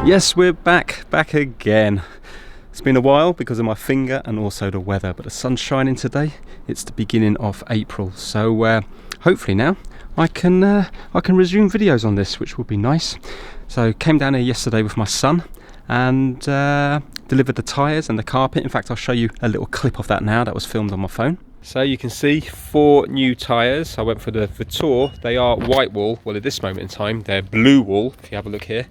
Yes, we're back again. It's been a while because of my finger and also the weather, but the sun's shining today. It's the beginning of April, so hopefully now I can resume videos on this, which will be nice. So came down here yesterday with my son and delivered the tyres and the carpet. In fact, I'll show you a little clip of that now. That was filmed on my phone. So you can see 4 new tyres. I went for the Tour. They are white wool. Well, at this moment in time, they're blue wool. If you have a look here,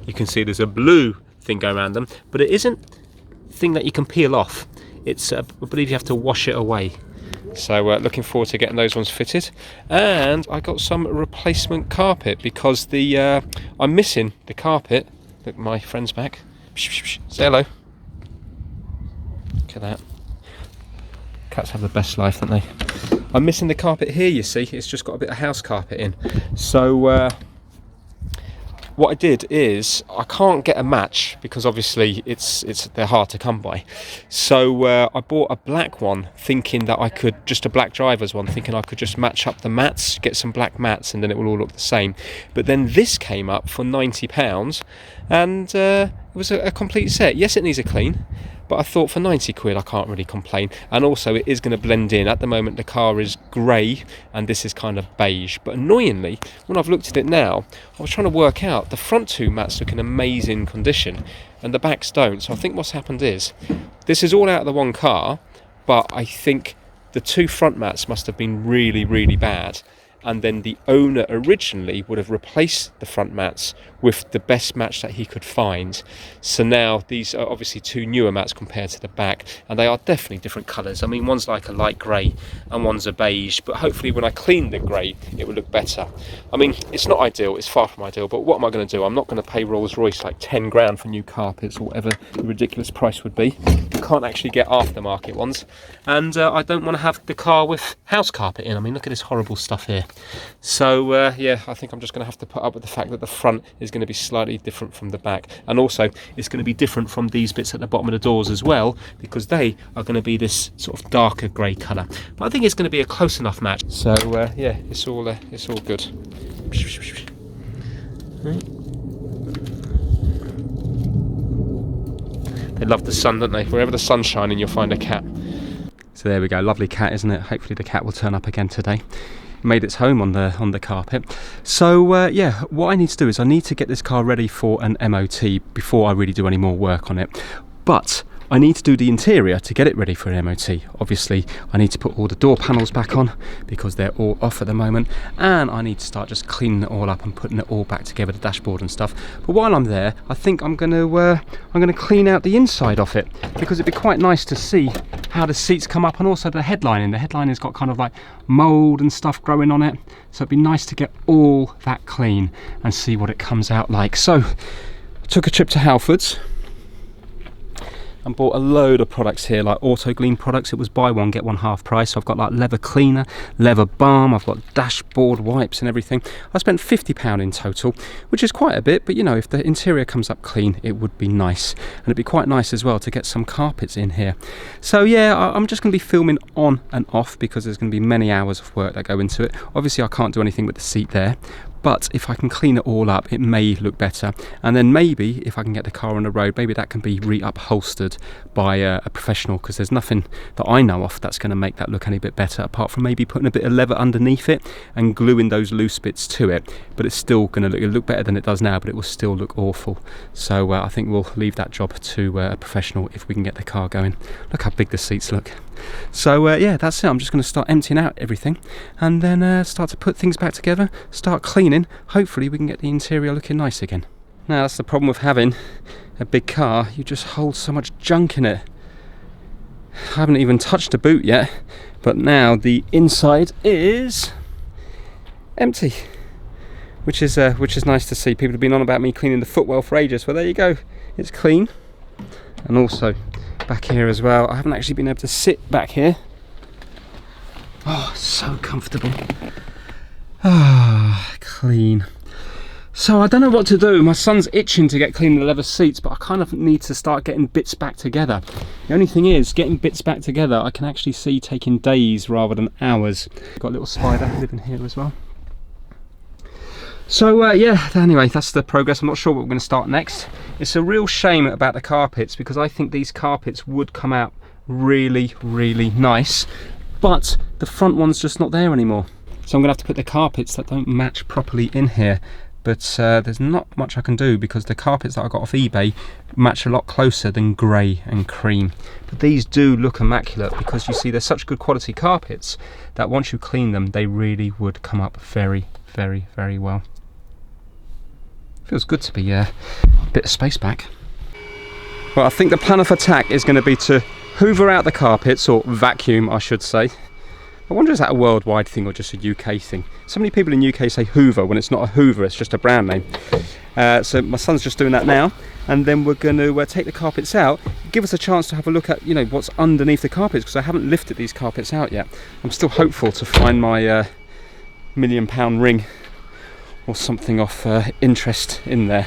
you can see there's a blue thing going around them, but it isn't a thing that you can peel off. It's, I believe you have to wash it away. So looking forward to getting those ones fitted. And I got some replacement carpet because the I'm missing the carpet. Look, my friend's back. Say hello. Look at that. Cats have the best life, don't they? I'm missing the carpet here, you see. It's just got a bit of house carpet in. So what I did is, I can't get a match because obviously they're hard to come by. So I bought a black one, thinking that I could, just a black driver's one, thinking I could just match up the mats, get some black mats, and then it will all look the same. But then this came up for £90, and it was a complete set. Yes, it needs a clean, but I thought for 90 quid I can't really complain. And also it is going to blend in. At the moment the car is grey and this is kind of beige, but annoyingly when I've looked at it now, I was trying to work out the front 2 mats look in amazing condition and the backs don't. So I think what's happened is, this is all out of the one car, but I think the 2 front mats must have been really, really bad, and then the owner originally would have replaced the front mats with the best match that he could find. So now these are obviously 2 newer mats compared to the back, and they are definitely different colours. I mean, one's like a light grey and one's a beige, but hopefully when I clean the grey it will look better. I mean, it's not ideal, it's far from ideal, but what am I going to do? I'm not going to pay Rolls Royce like 10 grand for new carpets or whatever the ridiculous price would be. You can't actually get aftermarket ones, and I don't want to have the car with house carpet in. I mean, look at this horrible stuff here. So yeah, I think I'm just going to have to put up with the fact that the front is going to be slightly different from the back, and also it's going to be different from these bits at the bottom of the doors as well, because they are going to be this sort of darker grey colour. But I think it's going to be a close enough match. So yeah, it's all good. They love the sun, don't they? Wherever the sun's shining, you'll find a cat. So there we go, lovely cat, isn't it? Hopefully the cat will turn up again today. Made its home on the carpet. So yeah, what I need to do is I need to get this car ready for an MOT before I really do any more work on it. But I need to do the interior to get it ready for an MOT. Obviously, I need to put all the door panels back on because they're all off at the moment, and I need to start just cleaning it all up and putting it all back together, the dashboard and stuff. But while I'm there, I think I'm going to clean out the inside of it, because it'd be quite nice to see how the seats come up, and also the headlining. The headlining has got kind of like mould and stuff growing on it, so it'd be nice to get all that clean and see what it comes out like. So I took a trip to Halfords and bought a load of products here, like Auto Gleam products. It was buy one get one half price. So I've got like leather cleaner, leather balm, I've got dashboard wipes and everything. I spent £50 in total, which is quite a bit, but you know, if the interior comes up clean, it would be nice. And it'd be quite nice as well to get some carpets in here. So yeah, I'm just going to be filming on and off because there's going to be many hours of work that go into it. Obviously I can't do anything with the seat there, but if I can clean it all up, it may look better. And then maybe if I can get the car on the road, maybe that can be re-upholstered by a professional, because there's nothing that I know of that's going to make that look any bit better, apart from maybe putting a bit of leather underneath it and gluing those loose bits to it. But it's still going to look better than it does now, but it will still look awful. So I think we'll leave that job to a professional if we can get the car going. Look how big the seats look. So yeah, that's it. I'm just going to start emptying out everything and then start to put things back together, start cleaning. Hopefully we can get the interior looking nice again. Now that's the problem with having a big car, you just hold so much junk in it. I haven't even touched the boot yet, but now the inside is empty, which is nice to see. People have been on about me cleaning the footwell for ages. Well, there you go, it's clean. And also back here as well, I haven't actually been able to sit back here. Oh, so comfortable. Ah, clean. So I don't know what to do. My son's itching to get clean the leather seats, but I kind of need to start getting bits back together. The only thing is, getting bits back together, I can actually see taking days rather than hours. Got a little spider living here as well. So yeah, anyway, that's the progress. I'm not sure what we're going to start next. It's a real shame about the carpets, because I think these carpets would come out really, really nice, but the front one's just not there anymore. So I'm going to have to put the carpets that don't match properly in here. But there's not much I can do, because the carpets that I got off eBay match a lot closer than grey and cream. But these do look immaculate, because you see they're such good quality carpets that once you clean them, they really would come up very, very, very well. Feels good to be a bit of space back. Well, I think the plan of attack is going to be to hoover out the carpets, or vacuum I should say. I wonder, is that a worldwide thing or just a UK thing? So many people in UK say Hoover when it's not a Hoover, it's just a brand name. So my son's just doing that now, and then we're going to take the carpets out, give us a chance to have a look at, you know, what's underneath the carpets, because I haven't lifted these carpets out yet. I'm still hopeful to find my £1 million ring or something of interest in there.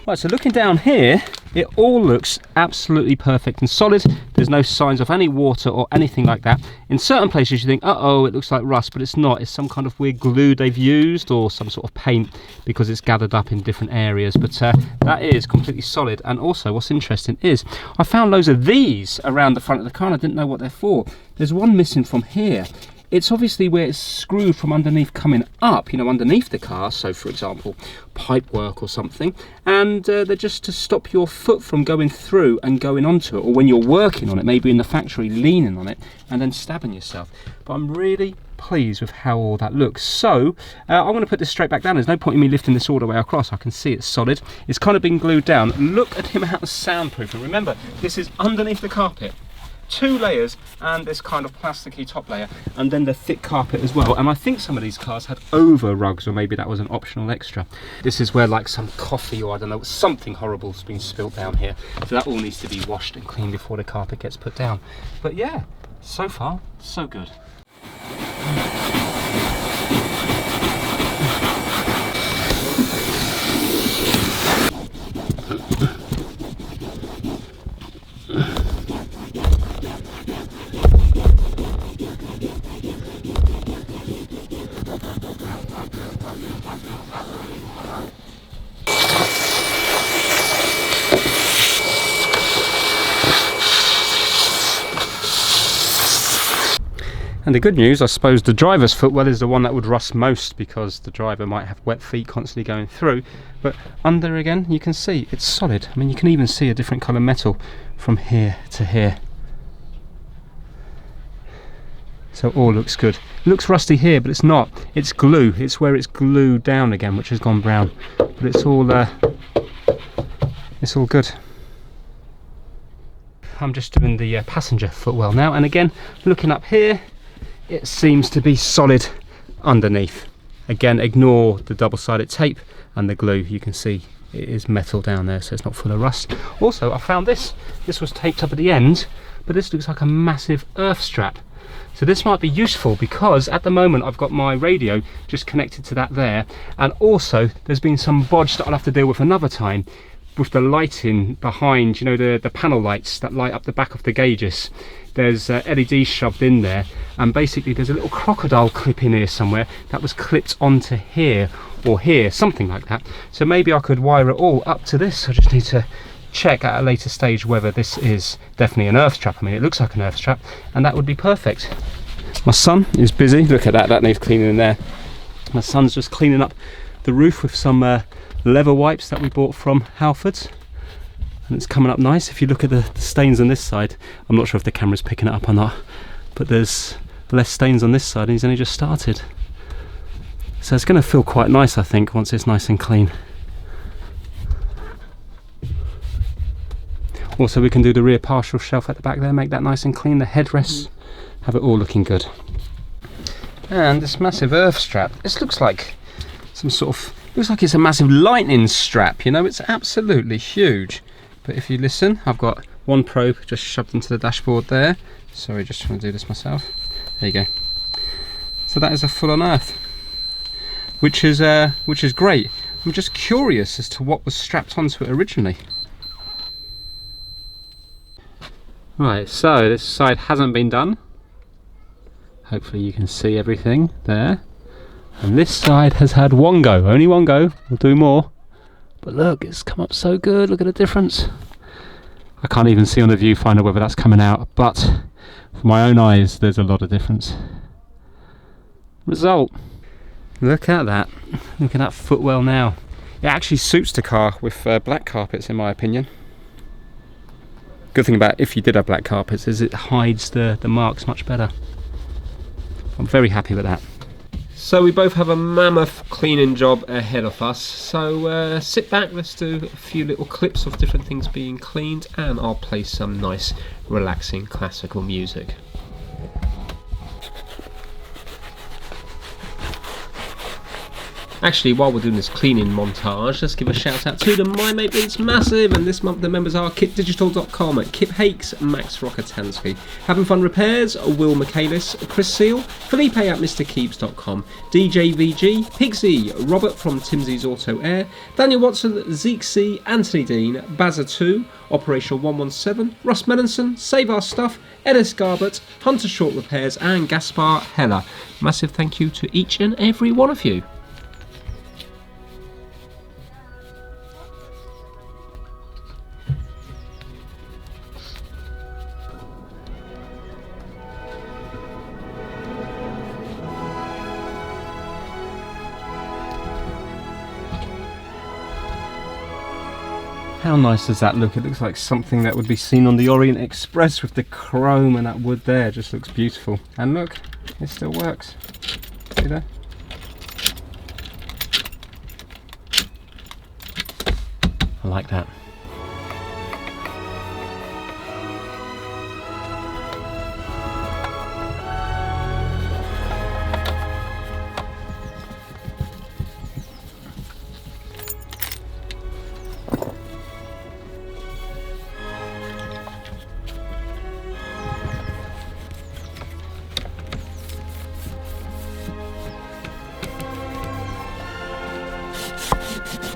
Right, so looking down here, it all looks absolutely perfect and solid. There's no signs of any water or anything like that. In certain places you think, uh-oh, it looks like rust, but it's not. It's some kind of weird glue they've used, or some sort of paint, because it's gathered up in different areas. But that is completely solid. And also, what's interesting is, I found loads of these around the front of the car, and I didn't know what they're for. There's one missing from here. It's obviously where it's screwed from underneath coming up, you know, underneath the car. So, for example, pipe work or something. And they're just to stop your foot from going through and going onto it. Or when you're working on it, maybe in the factory, leaning on it and then stabbing yourself. But I'm really pleased with how all that looks. So, I'm going to put this straight back down. There's no point in me lifting this all the way across. I can see it's solid. It's kind of been glued down. Look at him how soundproof. And remember, this is underneath the carpet. 2 layers and this kind of plasticky top layer, and then the thick carpet as well. And I think some of these cars had over rugs, or maybe that was an optional extra. This is where like some coffee, or I don't know, something horrible's been spilt down here, so that all needs to be washed and cleaned before the carpet gets put down. But yeah, so far so good. And the good news, I suppose, the driver's footwell is the one that would rust most, because the driver might have wet feet constantly going through. But under again, you can see it's solid. I mean, you can even see a different colour metal from here to here. So it all looks good. It looks rusty here, but it's not. It's glue. It's where it's glued down again, which has gone brown. But it's all good. I'm just doing the passenger footwell now, and again, looking up here, it seems to be solid underneath. Again, ignore the double-sided tape and the glue. You can see it is metal down there, so it's not full of rust. Also, I found this. This was taped up at the end, but this looks like a massive earth strap. So this might be useful, because at the moment I've got my radio just connected to that there, and also there's been some bodge that I'll have to deal with another time with the lighting behind, you know, the panel lights that light up the back of the gauges. There's LEDs shoved in there, and basically there's a little crocodile clip in here somewhere that was clipped onto here, or here, something like that. So maybe I could wire it all up to this. I just need to check at a later stage whether this is definitely an earth trap. I mean, it looks like an earth trap, and that would be perfect. My son is busy. Look at that, that needs cleaning in there. My son's just cleaning up the roof with some leather wipes that we bought from Halfords, and it's coming up nice. If you look at the stains on this side, I'm not sure if the camera's picking it up or not, but there's less stains on this side, and he's only just started. So it's going to feel quite nice, I think, once it's nice and clean. Also, we can do the rear partial shelf at the back there, make that nice and clean, the headrests, have it all looking good. And this massive earth strap, this looks like some sort of, looks like it's a massive lightning strap, you know, it's absolutely huge. But if you listen, I've got one probe just shoved into the dashboard there. Sorry, just trying to do this myself. There you go. So that is a full-on earth, which is great. I'm just curious as to what was strapped onto it originally. Right, so this side hasn't been done. Hopefully you can see everything there. And this side has had one go, only one go, we'll do more. But look, it's come up so good, look at the difference. I can't even see on the viewfinder whether that's coming out, but for my own eyes there's a lot of difference. Result. Look at that, look at that footwell now. It actually suits the car with black carpets in my opinion. Good thing about if you did have black carpets is it hides the marks much better. I'm very happy with that. So we both have a mammoth cleaning job ahead of us, so sit back, let's do a few little clips of different things being cleaned, and I'll play some nice relaxing classical music. Actually, while we're doing this cleaning montage, let's give a shout out to the My Mate It's Massive, and this month the members are kitdigital.com, Kip Hakes, Max Rockatansky, Having Fun Repairs, Will Michaelis, Chris Seal, Felipe at MrKeeps.com, DJ VG, Pigsy, Robert from Timsy's Auto Air, Daniel Watson, Zeke C, Anthony Dean, Bazza2, Operational 117, Ross Melanson, Save Our Stuff, Ellis Garbett, Hunter Short Repairs, and Gaspar Heller. Massive thank you to each and every one of you. How nice does that look? It looks like something that would be seen on the Orient Express with the chrome and that wood there. It just looks beautiful. And look, it still works. See there? I like that.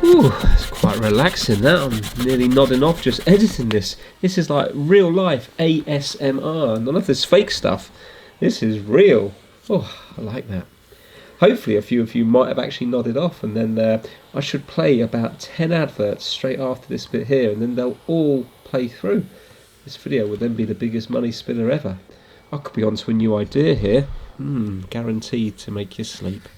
Ooh, it's quite relaxing that. I'm nearly nodding off just editing this. This is like real life ASMR. None of this fake stuff. This is real. Oh, I like that. Hopefully a few of you might have actually nodded off, and then I should play about 10 adverts straight after this bit here, and then they'll all play through. This video would then be the biggest money spinner ever. I could be onto a new idea here. Guaranteed to make you sleep.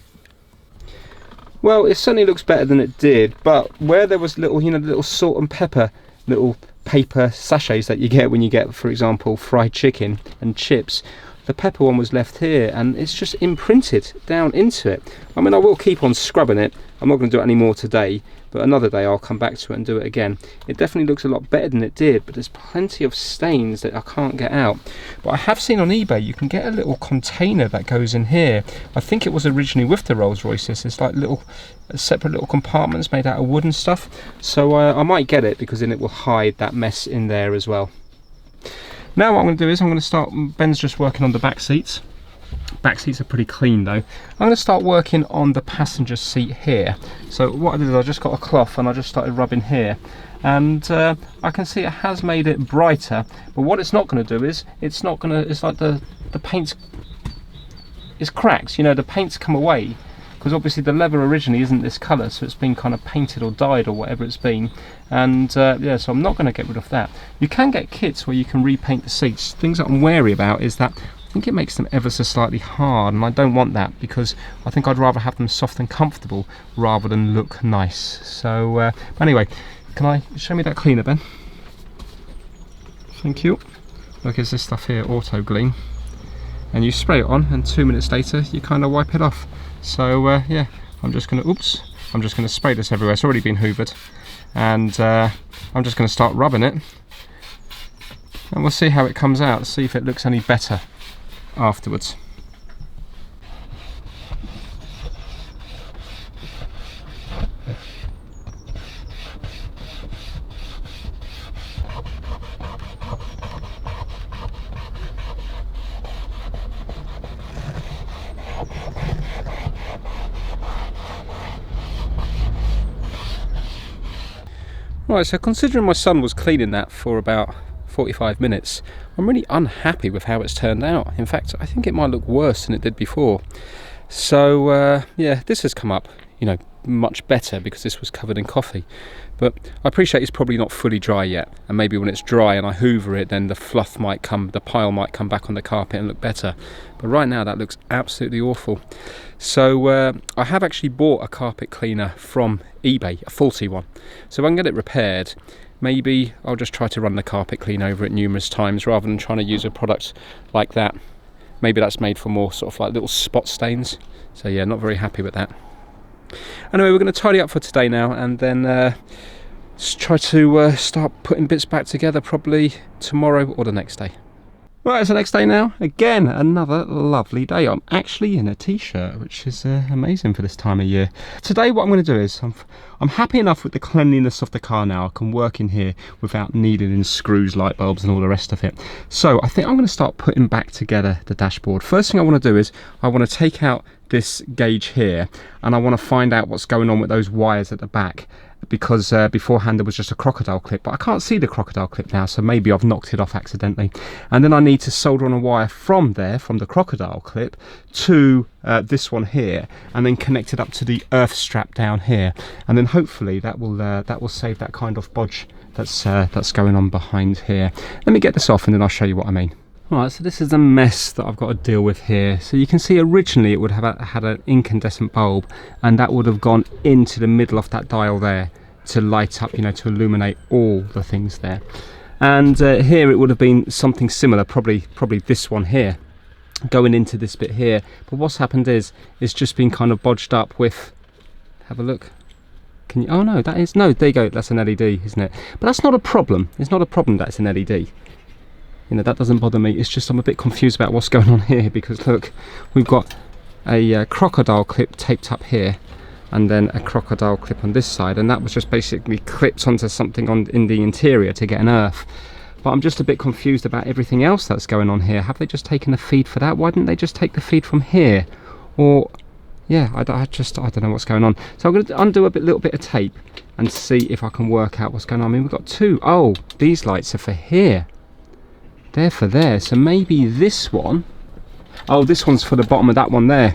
Well, it certainly looks better than it did, but where there was little, you know, little salt and pepper, little paper sachets that you get when you get, for example, fried chicken and chips, the pepper one was left here, and it's just imprinted down into it. I mean, I will keep on scrubbing it. I'm not going to do it anymore today, but another day I'll come back to it and do it again. It definitely looks a lot better than it did, but there's plenty of stains that I can't get out. But I have seen on eBay you can get a little container that goes in here. I think it was originally with the Rolls Royces. It's like little separate little compartments made out of wood and stuff. So I might get it, because then it will hide that mess in there as well. Now what I'm going to do is I'm going to start, Ben's just working on the back seats. Back seats are pretty clean though. I'm going to start working on the passenger seat here. So what I did is I just got a cloth and I just started rubbing here. And I can see it has made it brighter, but what it's not going to do is, it's not going to, it's like the paint's, it's cracks, you know, the paint's come away. Because obviously the leather originally isn't this colour, so it's been kind of painted or dyed or whatever it's been. And yeah, so I'm not going to get rid of that. You can get kits where you can repaint the seats. Things that I'm wary about is that I think it makes them ever so slightly hard, and I don't want that, because I think I'd rather have them soft and comfortable rather than look nice. So anyway, can I show me that cleaner, Ben? Thank you. Look, it's this stuff here, Auto Gleam, and you spray it on, and 2 minutes later you kind of wipe it off. So yeah, I'm just going to spray this everywhere. It's already been hoovered, and I'm just going to start rubbing it, and we'll see how it comes out, see if it looks any better afterwards. Right, so considering my son was cleaning that for about 45 minutes, I'm really unhappy with how it's turned out. In fact, I think it might look worse than it did before. So yeah, this has come up, you know, much better because this was covered in coffee. But I appreciate it's probably not fully dry yet, and maybe when it's dry and I hoover it, then the fluff might come, the pile might come back on the carpet and look better. But right now that looks absolutely awful. So I have actually bought a carpet cleaner from eBay, a faulty one. So if I can get it repaired, maybe I'll just try to run the carpet clean over it numerous times rather than trying to use a product like that. Maybe that's made for more sort of like little spot stains. So yeah, not very happy with that. Anyway, we're going to tidy up for today now, and then try to start putting bits back together probably tomorrow or the next day. Right, it's the next day now. Again, another lovely day. I'm actually in a t-shirt, which is amazing for this time of year. Today what I'm going to do is, I'm happy enough with the cleanliness of the car now. I can work in here without needling in screws, light bulbs and all the rest of it. So I think I'm going to start putting back together the dashboard. First thing I want to do is, I want to take out this gauge here, and I want to find out what's going on with those wires at the back, because beforehand there was just a crocodile clip, but I can't see the crocodile clip now, so maybe I've knocked it off accidentally. And then I need to solder on a wire from there, from the crocodile clip to this one here, and then connect it up to the earth strap down here, and then hopefully that will save that kind of bodge that's going on behind here. Let me get this off and then I'll show you what I mean. Right, so this is the mess that I've got to deal with here. So you can see originally it would have had an incandescent bulb, and that would have gone into the middle of that dial there to light up, you know, to illuminate all the things there. And here it would have been something similar, probably this one here, going into this bit here. But what's happened is it's just been kind of bodged up with, have a look. Can you, oh no, that is, no, there you go, that's an LED, isn't it? But that's not a problem. It's not a problem that it's an LED. You know, that doesn't bother me. It's just I'm a bit confused about what's going on here, because look, we've got a crocodile clip taped up here, and then a crocodile clip on this side, and that was just basically clipped onto something in the interior to get an earth. But I'm just a bit confused about everything else that's going on here. Have they just taken the feed for that? Why didn't they just take the feed from here? Or, yeah, I don't know what's going on. So I'm going to undo a little bit of tape and see if I can work out what's going on. I mean, we've got two. Oh, these lights are for here. They're for there, so maybe this one, oh, this one's for the bottom of that one there.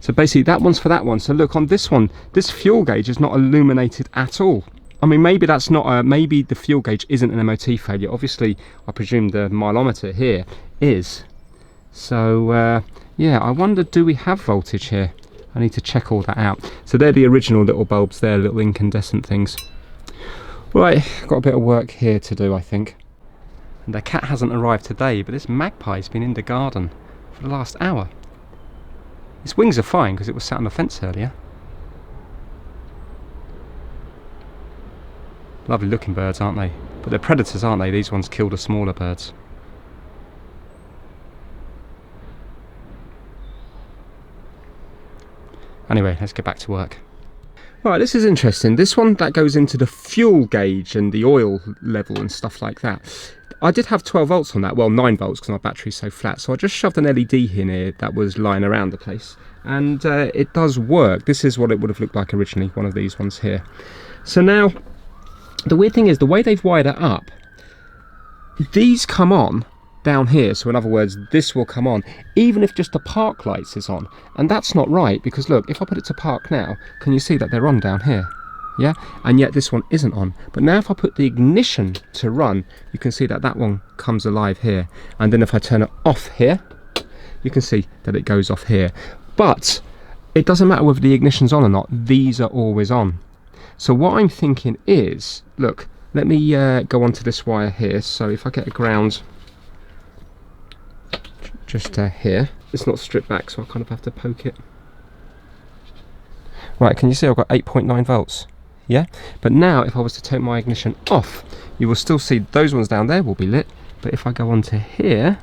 So basically that one's for that one. So look, on this one, this fuel gauge is not illuminated at all. I mean, maybe that's not maybe the fuel gauge isn't an MOT failure. Obviously I presume the mileometer here is. So yeah, I wonder, do we have voltage here? I need to check all that out. So they're the original little bulbs there, little incandescent things. Right, got a bit of work here to do, I think. And the cat hasn't arrived today, but this magpie's been in the garden for the last hour. Its wings are fine because it was sat on the fence earlier. Lovely looking birds, aren't they? But they're predators, aren't they? These ones kill the smaller birds. Anyway, let's get back to work. Right, this is interesting. This one, that goes into the fuel gauge and the oil level and stuff like that. I did have 12 volts on that, well 9 volts because my battery's so flat, so I just shoved an LED in here that was lying around the place, and it does work. This is what it would have looked like originally, one of these ones here. So now, the weird thing is, the way they've wired it up, these come on down here, so in other words, this will come on, even if just the park lights is on, and that's not right, because look, if I put it to park now, can you see that they're on down here? Yeah, and yet this one isn't on. But now if I put the ignition to run, you can see that that one comes alive here, and then if I turn it off here, you can see that it goes off here. But it doesn't matter whether the ignition's on or not, these are always on. So what I'm thinking is, look, let me go onto this wire here. So if I get a ground just here, it's not stripped back, so I kind of have to poke it. Right, can you see I've got 8.9 volts? Yeah, but now if I was to take my ignition off, you will still see those ones down there will be lit, but if I go onto here,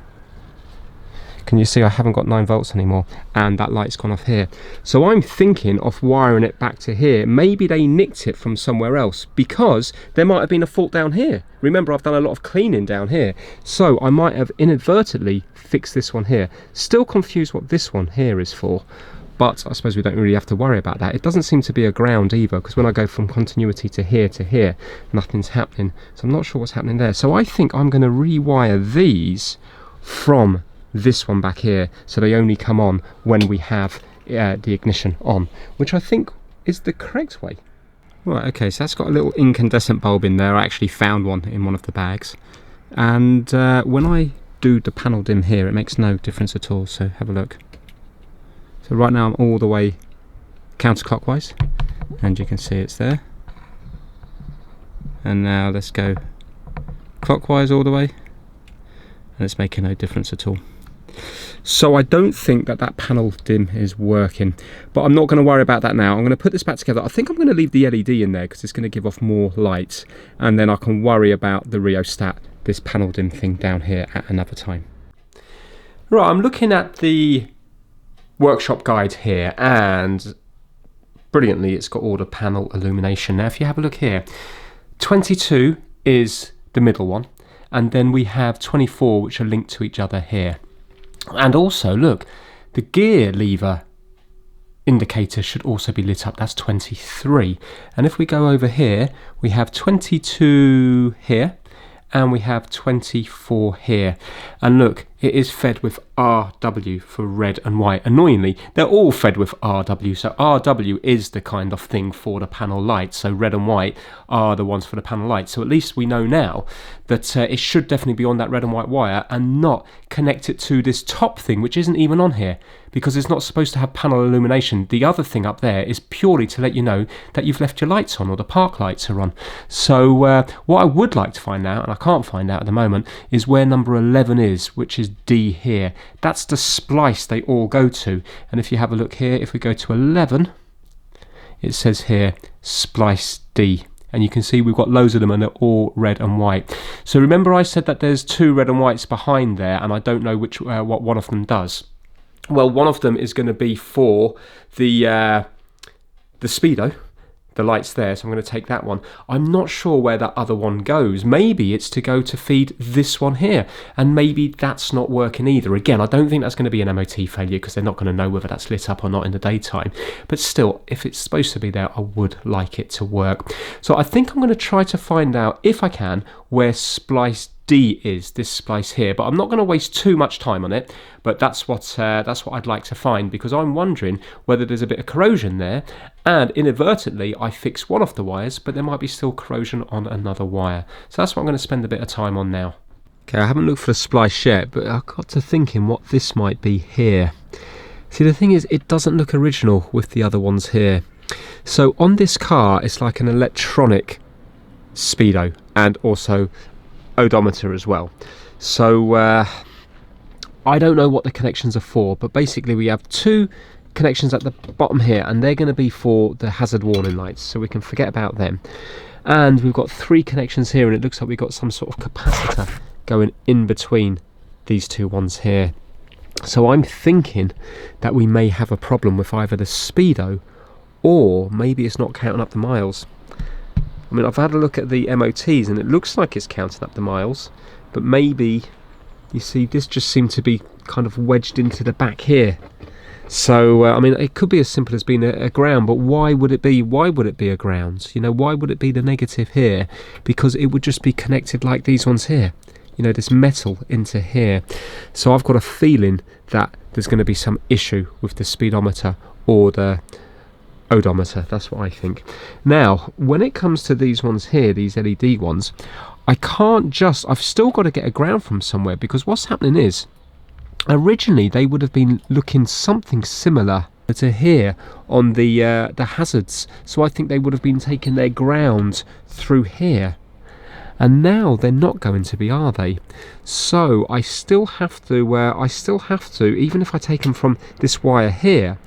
can you see I haven't got 9 volts anymore, and that light's gone off here. So I'm thinking of wiring it back to here. Maybe they nicked it from somewhere else, because there might have been a fault down here. Remember, I've done a lot of cleaning down here, so I might have inadvertently fixed this one here. Still confused what this one here is for, but I suppose we don't really have to worry about that. It doesn't seem to be a ground either, because when I go from continuity to here, nothing's happening. So I'm not sure what's happening there. So I think I'm going to rewire these from this one back here, so they only come on when we have the ignition on, which I think is the correct way. Right, okay, so that's got a little incandescent bulb in there. I actually found one in one of the bags, and when I do the panel dim here, it makes no difference at all. So have a look. So right now I'm all the way counterclockwise, and you can see it's there. And now let's go clockwise all the way, and it's making no difference at all. So I don't think that panel dim is working, but I'm not going to worry about that now. I'm going to put this back together. I think I'm going to leave the LED in there because it's going to give off more light, and then I can worry about the rheostat, this panel dim thing down here, at another time. Right, I'm looking at the workshop guide here, and brilliantly it's got all the panel illumination. Now if you have a look here, 22 is the middle one, and then we have 24 which are linked to each other here. And also, look, the gear lever indicator should also be lit up. That's 23. And if we go over here, we have 22 here, and we have 24 here. And look, it is fed with RW for red and white. Annoyingly, they're all fed with RW. So RW is the kind of thing for the panel light. So red and white are the ones for the panel light. So at least we know now that it should definitely be on that red and white wire, and not connect it to this top thing, which isn't even on here, because it's not supposed to have panel illumination. The other thing up there is purely to let you know that you've left your lights on, or the park lights are on. So what I would like to find out, and I can't find out at the moment, is where number 11 is, which is D here. That's the splice they all go to. And if you have a look here, if we go to 11, it says here splice D, and you can see we've got loads of them, and they're all red and white. So remember I said that there's 2 red and whites behind there, and I don't know which what one of them does. Well, one of them is going to be for the speedo, the lights there, so I'm going to take that one. I'm not sure where that other one goes. Maybe it's to go to feed this one here, and maybe that's not working either. Again, I don't think that's going to be an MOT failure, because they're not going to know whether that's lit up or not in the daytime. But still, if it's supposed to be there, I would like it to work. So I think I'm going to try to find out, if I can, where splice D is, this splice here, but I'm not going to waste too much time on it. But that's what I'd like to find, because I'm wondering whether there's a bit of corrosion there, and inadvertently I fix one of the wires, but there might be still corrosion on another wire. So that's what I'm going to spend a bit of time on now. Okay, I haven't looked for the splice yet, but I got to thinking what this might be here. See, the thing is, it doesn't look original with the other ones here. So on this car, it's like an electronic speedo, and also odometer as well. So I don't know what the connections are for, but basically we have 2 connections at the bottom here, and they're going to be for the hazard warning lights, so we can forget about them. And we've got 3 connections here, and it looks like we've got some sort of capacitor going in between these 2 ones here. So I'm thinking that we may have a problem with either the speedo, or maybe it's not counting up the miles. I mean, I've had a look at the MOTs, and it looks like it's counting up the miles, but maybe, you see, this just seemed to be kind of wedged into the back here. So I mean, it could be as simple as being a ground, but why would it be a ground? You know, why would it be the negative here? Because it would just be connected like these ones here, you know, this metal into here. So I've got a feeling that there's going to be some issue with the speedometer or the odometer. That's what I think. Now, when it comes to these ones here, these LED ones, I've still got to get a ground from somewhere, because what's happening is, originally they would have been looking something similar to here on the hazards. So I think they would have been taking their ground through here, and now they're not going to be, are they? So I still have to, even if I take them from this wire here,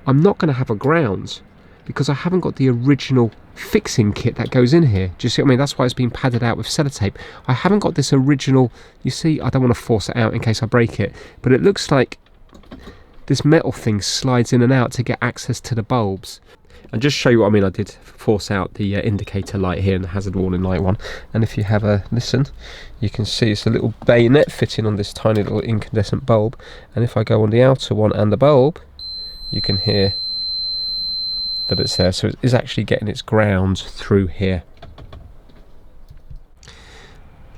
I'm not going to have a ground, because I haven't got the original fixing kit that goes in here. Do you see what I mean? That's why it's been padded out with sellotape. I haven't got this original, you see, I don't want to force it out in case I break it, but it looks like this metal thing slides in and out to get access to the bulbs. And just show you what I mean, I did force out the indicator light here and the hazard warning light one, and if you have a listen, you can see it's a little bayonet fitting on this tiny little incandescent bulb, and if I go on the outer one and the bulb, you can hear that it's there. So it is actually getting its ground through here.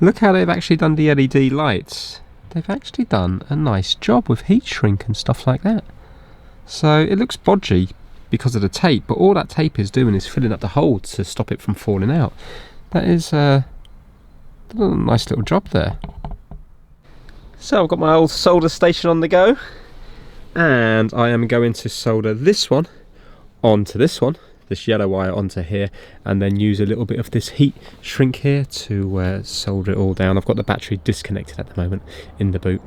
Look how they've actually done the LED lights. They've actually done a nice job with heat shrink and stuff like that. So it looks bodgy because of the tape, but all that tape is doing is filling up the hole to stop it from falling out. That is a nice little job there. So I've got my old solder station on the go, and I am going to solder this one onto this one, this yellow wire onto here, and then use a little bit of this heat shrink here to solder it all down. I've got the battery disconnected at the moment in the boot.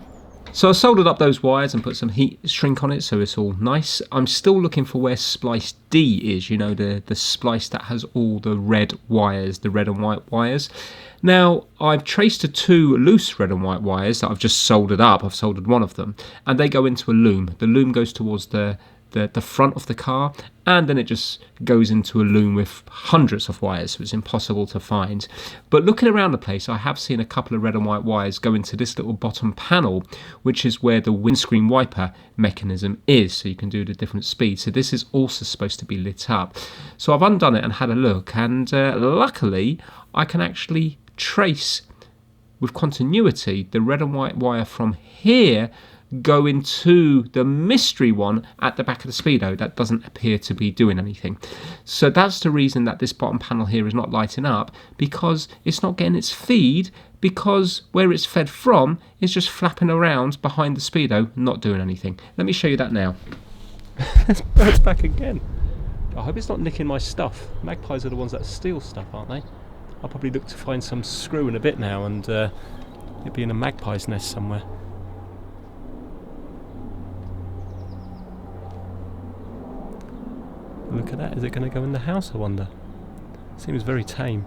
So I soldered up those wires and put some heat shrink on it so it's all nice. I'm still looking for where splice D is, you know, the splice that has all the red wires, the red and white wires. Now, I've traced the 2 loose red and white wires that I've just soldered up. I've soldered one of them, and they go into a loom. The loom goes towards the front of the car, and then it just goes into a loom with hundreds of wires, so it's impossible to find. But looking around the place, I have seen a couple of red and white wires go into this little bottom panel, which is where the windscreen wiper mechanism is, so you can do the different speeds. So this is also supposed to be lit up. So I've undone it and had a look, and luckily I can actually trace with continuity the red and white wire from here go into the mystery one at the back of the speedo that doesn't appear to be doing anything. So that's the reason that this bottom panel here is not lighting up, because it's not getting its feed, because where it's fed from is just flapping around behind the speedo, not doing anything. Let me show you that now. It's back again. I hope it's not nicking my stuff. Magpies are the ones that steal stuff, aren't they? I'll probably look to find some screw in a bit now, and it'll be in a magpie's nest somewhere. Look at that. Is it going to go in the house, I wonder? Seems very tame.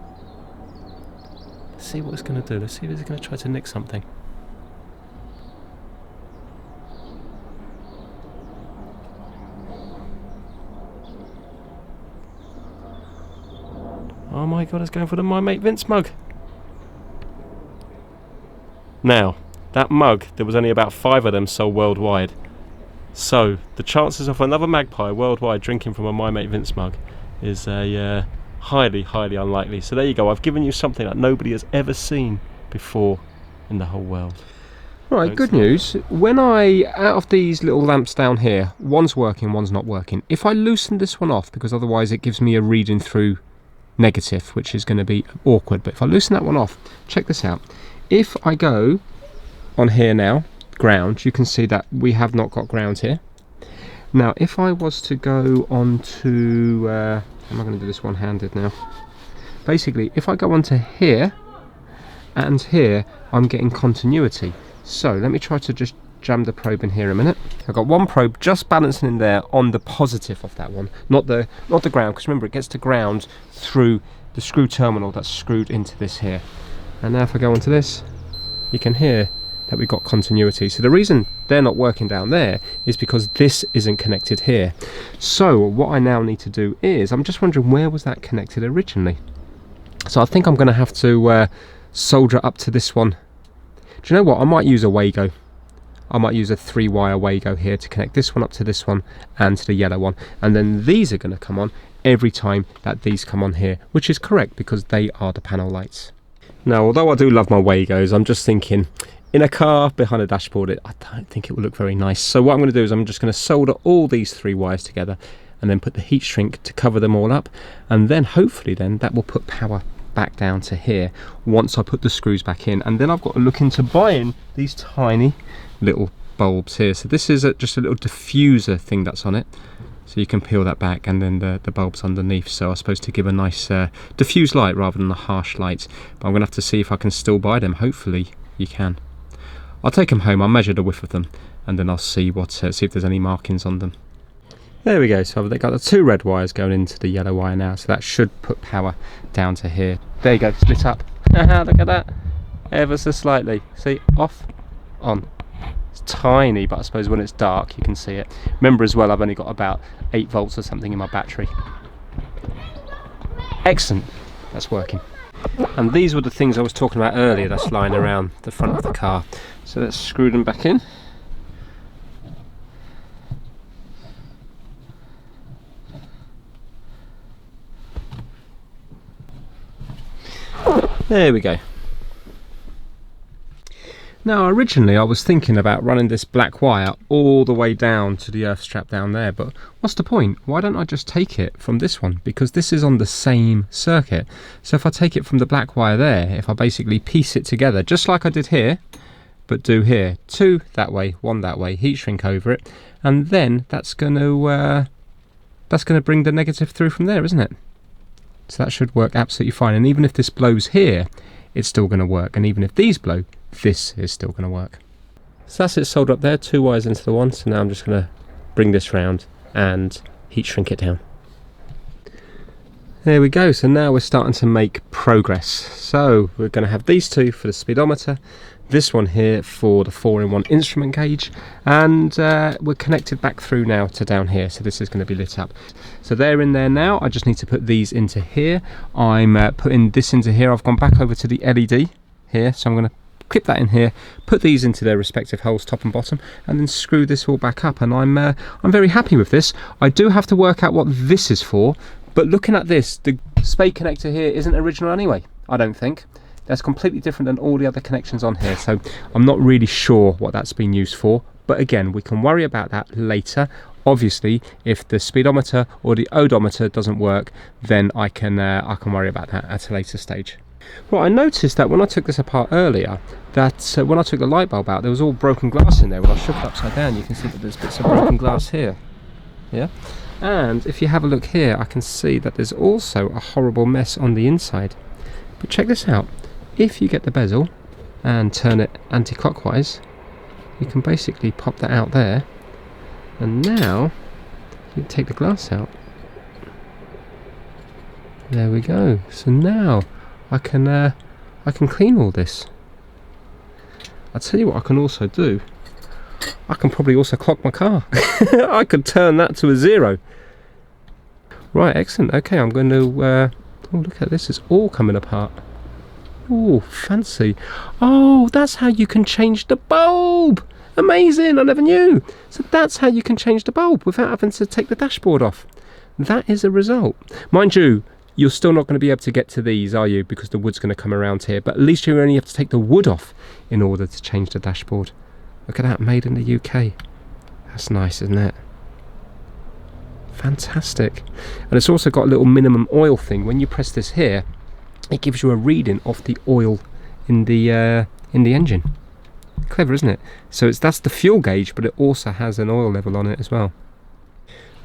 Let's see what it's going to do. Let's see if it's going to try to nick something. Oh my god, it's going for the My Mate Vince mug. Now, that mug, there was only about 5 of them sold worldwide. So, the chances of another magpie worldwide drinking from a My Mate Vince mug is highly, highly unlikely. So there you go, I've given you something that nobody has ever seen before in the whole world. Right, good news. When out of these little lamps down here, one's working, one's not working. If I loosen this one off, because otherwise it gives me a reading through negative, which is going to be awkward, but if I loosen that one off, check this out. If I go on here now, ground, you can see that we have not got ground here. Now if I was to go on to am I going to do this one-handed now? Basically, if I go onto here and here, I'm getting continuity. So let me try to just jam the probe in here a minute. I've got one probe just balancing in there on the positive of that one, not the ground, because remember it gets to ground through the screw terminal that's screwed into this here. And now if I go onto this, you can hear that we've got continuity. So the reason they're not working down there is because this isn't connected here. So what I now need to do is, I'm just wondering, where was that connected originally? So I think I'm going to have to solder up to this one. Do you know what? I might use a Wago. I might use a 3-wire Wago here to connect this one up to this one and to the yellow one. And then these are going to come on every time that these come on here, which is correct because they are the panel lights. Now, although I do love my Wagos, I'm just thinking, in a car behind a dashboard, I don't think it will look very nice. So what I'm going to do is I'm just going to solder all these 3 wires together and then put the heat shrink to cover them all up, and then hopefully then that will put power back down to here once I put the screws back in. And then I've got to look into buying these tiny little bulbs here. So this is just a little diffuser thing that's on it, so you can peel that back, and then the bulbs underneath, so I'm supposed to give a nice diffused light rather than a harsh light. But I'm going to have to see if I can still buy them. Hopefully you can. I'll take them home, I'll measure the width of them, and then I'll see see if there's any markings on them. There we go, so they've got the 2 red wires going into the yellow wire now, so that should put power down to here. There you go, split up. Look at that, ever so slightly. See, off, on. It's tiny, but I suppose when it's dark you can see it. Remember as well, I've only got about 8 volts or something in my battery. Excellent, that's working. And these were the things I was talking about earlier that's lying around the front of the car. So let's screw them back in. There we go. Now originally I was thinking about running this black wire all the way down to the earth strap down there, but what's the point? Why don't I just take it from this one? Because this is on the same circuit. So if I take it from the black wire there, if I basically piece it together, just like I did here, but do here, 2 that way, 1 that way, heat shrink over it, and then that's going to bring the negative through from there, isn't it? So that should work absolutely fine. And even if this blows here, it's still going to work. And even if these blow, this is still going to work. So that's it soldered up there, 2 wires into the one. So now I'm just going to bring this round and heat shrink it down. There we go. So now we're starting to make progress. So we're going to have these 2 for the speedometer, this one here for the 4-in-1 instrument gauge, and we're connected back through now to down here, so this is going to be lit up. So they're in there now. I just need to put these into here. I'm putting this into here. I've gone back over to the LED here, so I'm going to clip that in here, put these into their respective holes, top and bottom, and then screw this all back up. And I'm very happy with this. I do have to work out what this is for, but looking at this, the spade connector here isn't original anyway, I don't think. That's completely different than all the other connections on here, so I'm not really sure what that's been used for. But again, we can worry about that later. Obviously, if the speedometer or the odometer doesn't work, then I can worry about that at a later stage. Right, I noticed that when I took this apart earlier, that when I took the light bulb out, there was all broken glass in there. When I shook it upside down, you can see that there's bits of broken glass here. Yeah, and if you have a look here, I can see that there's also a horrible mess on the inside. But check this out. If you get the bezel and turn it anti-clockwise, you can basically pop that out there, and now you take the glass out. There we go. So now I can clean all this. I'll tell you what I can also do. I can probably also clock my car. I could turn that to a 0. Right, excellent. Okay, I'm going to oh, look at this, it's all coming apart. Oh, fancy. Oh, that's how you can change the bulb. Amazing, I never knew. So that's how you can change the bulb without having to take the dashboard off. That is a result. Mind you, you're still not going to be able to get to these, are you? Because the wood's going to come around here. But at least you only have to take the wood off in order to change the dashboard. Look at that, made in the UK. That's nice, isn't it? Fantastic. And it's also got a little minimum oil thing. When you press this here, it gives you a reading of the oil in the engine. Clever, isn't it? So that's the fuel gauge, but it also has an oil level on it as well.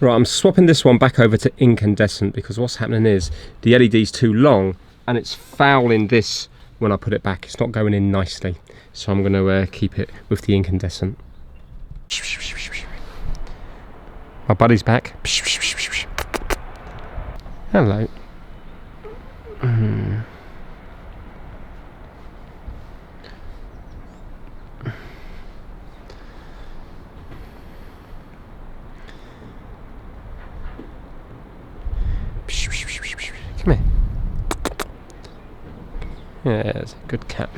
Right, I'm swapping this one back over to incandescent because what's happening is the LED's too long and it's fouling this when I put it back. It's not going in nicely. So I'm going to keep it with the incandescent. My buddy's back. Hello. Come here. Yeah, it's a good cat.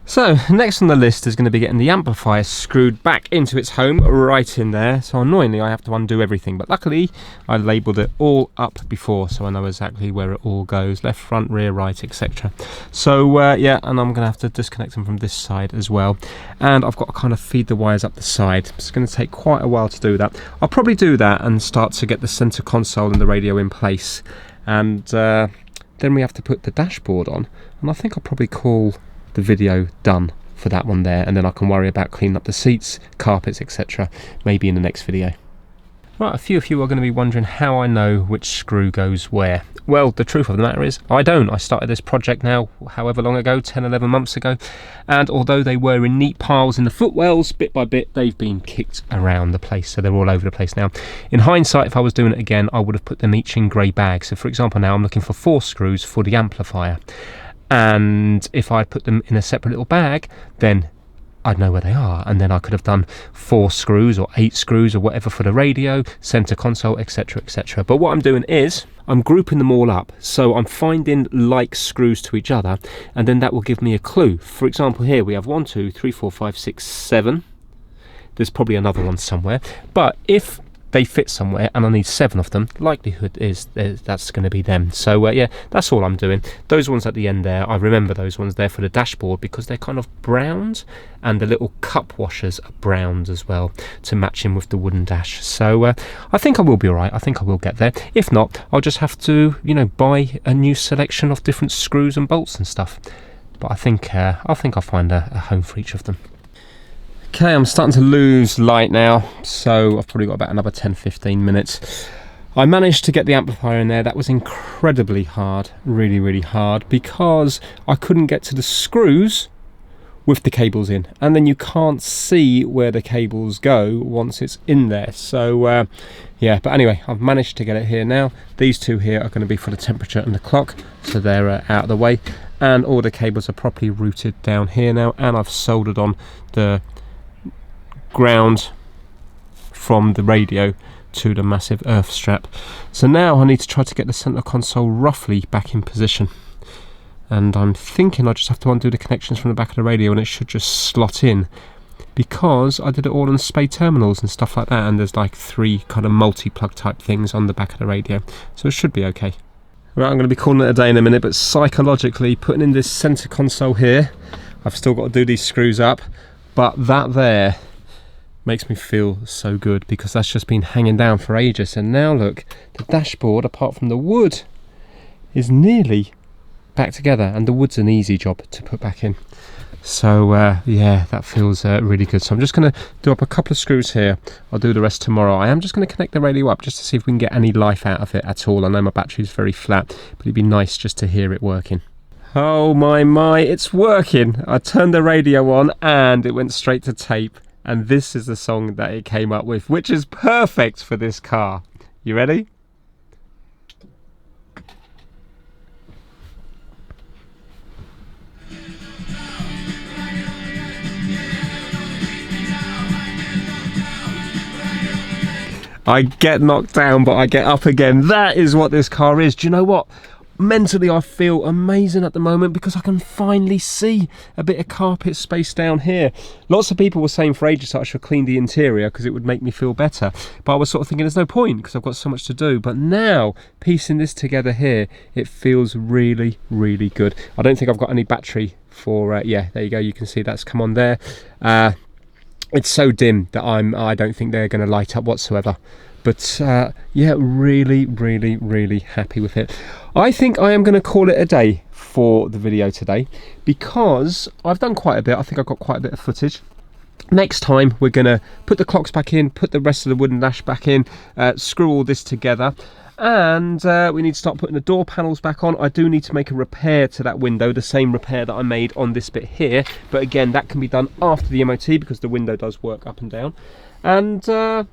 So next on the list is going to be getting the amplifier screwed back into its home right in there. So annoyingly I have to undo everything, but luckily I labelled it all up before, so I know exactly where it all goes, left, front, rear, right, etc. So yeah, and I'm going to have to disconnect them from this side as well, and I've got to kind of feed the wires up the side. It's going to take quite a while to do that. I'll probably do that and start to get the centre console and the radio in place, and then we have to put the dashboard on, and I think I'll probably call the video done for that one there, and then I can worry about cleaning up the seats, carpets, etc. maybe in the next video. Right, a few of you are going to be wondering how I know which screw goes where. Well, the truth of the matter is I don't. I started this project now however long ago, 10-11 months ago, and although they were in neat piles in the footwells, bit by bit they've been kicked around the place, so they're all over the place now. In hindsight, if I was doing it again, I would have put them each in grey bags. So for example, now I'm looking for 4 screws for the amplifier, and if I'd put them in a separate little bag, then I'd know where they are, and then I could have done 4 screws or 8 screws or whatever for the radio, centre console, etc, etc. But what I'm doing is I'm grouping them all up, so I'm finding like screws to each other, and then that will give me a clue. For example, here we have 1, 2, 3, 4, 5, 6, 7. There's probably another one somewhere, but if they fit somewhere and I need 7 of them, likelihood is that's going to be them. So yeah, that's all I'm doing. Those ones at the end there, I remember those ones there for the dashboard because they're kind of browned, and the little cup washers are browned as well to match in with the wooden dash. So I think I will be alright. I think I will get there. If not, I'll just have to, you know, buy a new selection of different screws and bolts and stuff. But I think I'll find a home for each of them. Okay, I'm starting to lose light now, so I've probably got about another 10-15 minutes. I managed to get the amplifier in there. That was incredibly hard, really hard, because I couldn't get to the screws with the cables in, and then you can't see where the cables go once it's in there. So yeah, but anyway, I've managed to get it here now. These two here are going to be for the temperature and the clock, so they're out of the way, and all the cables are properly routed down here now, and I've soldered on the ground from the radio to the massive earth strap. So now I need to try to get the center console roughly back in position, and I'm thinking I just have to undo the connections from the back of the radio and it should just slot in, because I did it all on spade terminals and stuff like that, and there's like 3 kind of multi-plug type things on the back of the radio, so it should be okay. Right, I'm going to be calling it a day in a minute, but psychologically putting in this center console here, I've still got to do these screws up, but that there makes me feel so good because that's just been hanging down for ages. And now look, the dashboard, apart from the wood, is nearly back together, and the wood's an easy job to put back in. So yeah, that feels really good. So I'm just going to do up a couple of screws here. I'll do the rest tomorrow. I am just going to connect the radio up just to see if we can get any life out of it at all. I know my battery's very flat, but it'd be nice just to hear it working. Oh my, it's working. I turned the radio on and it went straight to tape. And this is the song that it came up with, which is perfect for this car. You ready? I get knocked down, but I get up again. That is what this car is. Do you know what? Mentally, I feel amazing at the moment because I can finally see a bit of carpet space down here. Lots of people were saying for ages that I should clean the interior because it would make me feel better. But I was sort of thinking there's no point because I've got so much to do. But now, piecing this together here, it feels really good. I don't think I've got any battery for, yeah, there you go. You can see that's come on there. It's so dim that I don't think they're going to light up whatsoever. But yeah, really happy with it. I think I am going to call it a day for the video today because I've done quite a bit. I think I've got quite a bit of footage. Next time we're going to put the clocks back in, put the rest of the wooden dash back in, screw all this together, and we need to start putting the door panels back on. I do need to make a repair to that window, the same repair that I made on this bit here, but again that can be done after the MOT because the window does work up and down. And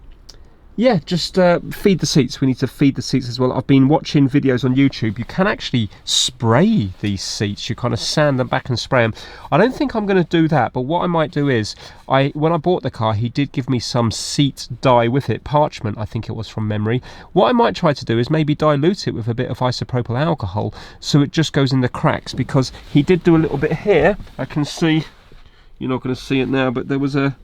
yeah, just feed the seats. We need to feed the seats as well. I've been watching videos on YouTube. You can actually spray these seats. You kind of sand them back and spray them. I don't think I'm going to do that, but what I might do is, when I bought the car, he did give me some seat dye with it, parchment, I think it was from memory. What I might try to do is maybe dilute it with a bit of isopropyl alcohol so it just goes in the cracks, because he did do a little bit here. I can see, you're not going to see it now, but there was a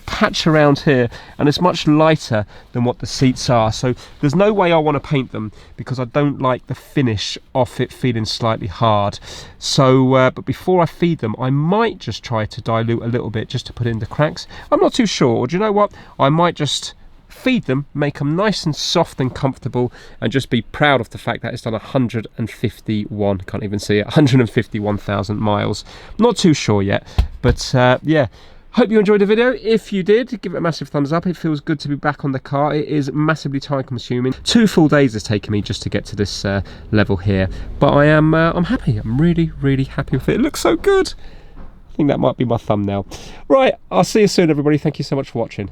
patch around here, and it's much lighter than what the seats are, so there's no way I want to paint them because I don't like the finish of it feeling slightly hard. So but before I feed them, I might just try to dilute a little bit just to put in the cracks. I'm not too sure. Or do you know what, I might just feed them, make them nice and soft and comfortable, and just be proud of the fact that it's done 151, can't even see it, 151,000 miles. Not too sure yet, but yeah. Hope you enjoyed the video. If you did, give it a massive thumbs up. It feels good to be back on the car. It is massively time consuming. 2 full days has taken me just to get to this level here, but I'm happy. I'm really happy with it. It looks so good. I think that might be my thumbnail. Right, I'll see you soon, everybody. Thank you so much for watching.